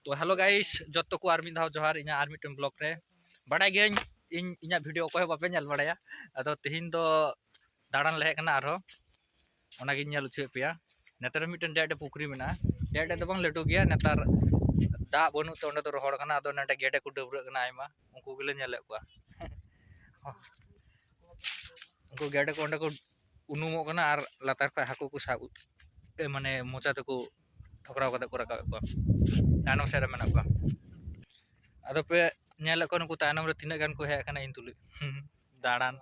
तो hello guys जत्तो को army धाव जोहार इना आर्मी टेम ब्लॉक रे बड़ा गए इना वीडियो को बापे नेल बड़ाया अदो तिहिन दो दाड़ान ले कना आरो ओना गिन नेल उचे पिया नेतर मिटन डेडे पुखरी मेना डेडे दो बांग लटू गया नेतर दा बनु तो ओंडे दो रोहड़ कना अदो नेटे गेडे को डबरा कना आयमा उनको गिले नेले को उनको गेडे को ओंडे को उनुमो कना आर लातार का हाकू को साब माने मोचा तको ठोकराव कते को रकाब को तानो सेरे मेना को अदो पे नेले को नुकु तानो रे तिना गान को हे कना इन तुलि दाड़ान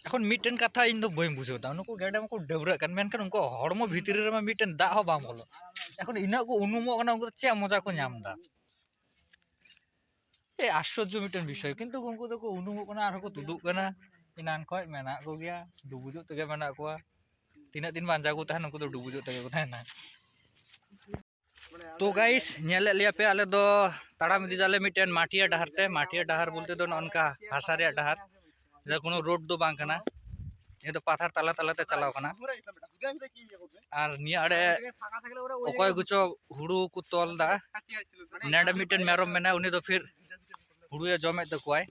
এখন মিটেন কথা ইন দো বই বুঝোতা উনকু গেডে মকু ডবরা কান মেনখান উনকু হড়মো ভিতরে রে মিটেন দা হ বাম বলো এখন ইনা কো অনুমো কানা উনকু চে মজা কো নামদা এ আশ্চর্য মিটেন বিষয় কিন্তু উনকু তো কো অনুমো কানা আর কো তুদু কানা ইনান কয় মেনা কো গিয়া ডুবুজো তেগে মেনা কো তিনা দিন বানজা কো তাহন উনকু তো ডুবুজো তেগে কো তাহনা तो गाइस नेले लिया पे आले दो ताड़ाम इदी जाले मिटेन माटिया डहार बोलते दो उनका हासा रे डहार ये कोनो रोड दो बांग कना ये तो पाथर तला तला ते चलाव कना और निया अडे ओकय गुचो हुड़ू को तोल दा नेडे मिटेन मेरम मेना उनी तो फिर हुड़ू या जमे तो कोय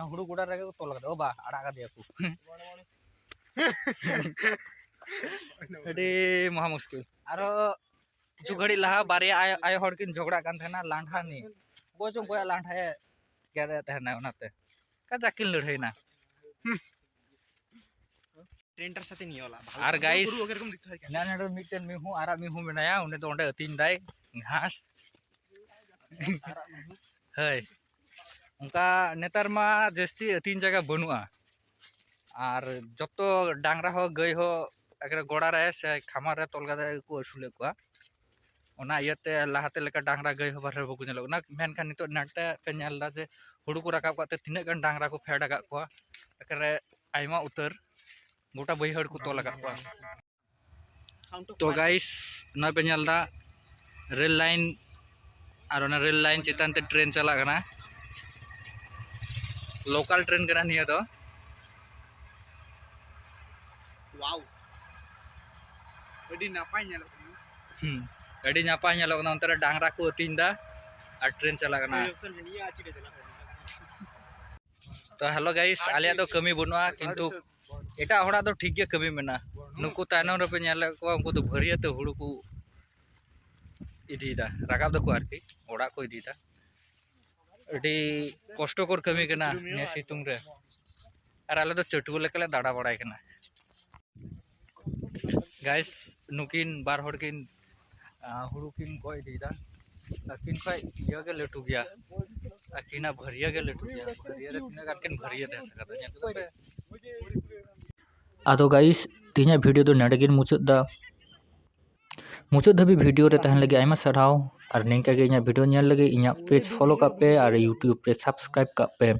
हुड़ू गुडा रे को तोल कदा ओ बा आड़ा का दिया को एडी महा मुश्किल आरो किछु घड़ी लहा बारे आय हर किन झगड़ा कान थेना लांढा नि गोजो गोया लांढा है क्या दे थेना उनाते का जाकिल लड़ाईना ट्रेंटर साथे नियोला आर गाइस नानाडो मिटेन मिहु आरा मिहु मेनाया उन्हें तो ओंडे अतिन दाय घास हय उनका नेतार मा जस्ती अतिन जगह बनुआ आर जतो डांगरा हो गई हो अगर गोड़ा रे से खामा रे तोल गदा को असुले को ओना इयते लाहाते लेका डांगरा गई हो बारे बकु नेलो ना मेनखान नितो नाटे पे नेलदा जे हुड़ू को राकाब काते तिने गन डांगरा को फेड आगा को एकरे आइमा उतर गोटा बैहड़ को तोल आगा को तो गाइस ना पे नेलदा रेल लाइन और ओना रेल लाइन चितान ते ट्रेन चला कना लोकल ट्रेन कना निया दो वाओ अडी नापाय नेलो अड़ी नापा नेलो कना अंतर डांगरा को अतिंदा और ट्रेन चला कना तो हेलो गाइस आलिया दो कमी बनुआ किंतु एटा होड़ा दो ठीक गे कमी मेना नुकु तानो रे पे नेले को उनको तो भरिया तो हुड़ू को इदीदा राकाब दो को आरकी ओड़ा को इदीदा अडी कष्टकर कमी कना ने सितुंग रे और आले दो चटुल लेकले दाड़ा बड़ाय कना गाइस नुकिन बार हड़ किन हुड़ू किन को इदीदा किन खाय इया के लटू गया अकिना भरिया के लटू गया भरिया रे तिना गान किन भरिया दे सकता आदो गाइस तिना वीडियो दो नडगिन मुचाद धाबी वीडियो रे तहन लगे आयमा सरहाव और निंका गे इना वीडियो नेल लगे इना पेज फॉलो का पे और यूट्यूब पे सब्सक्राइब का पे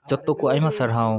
जत्तो को आयमा सरहाव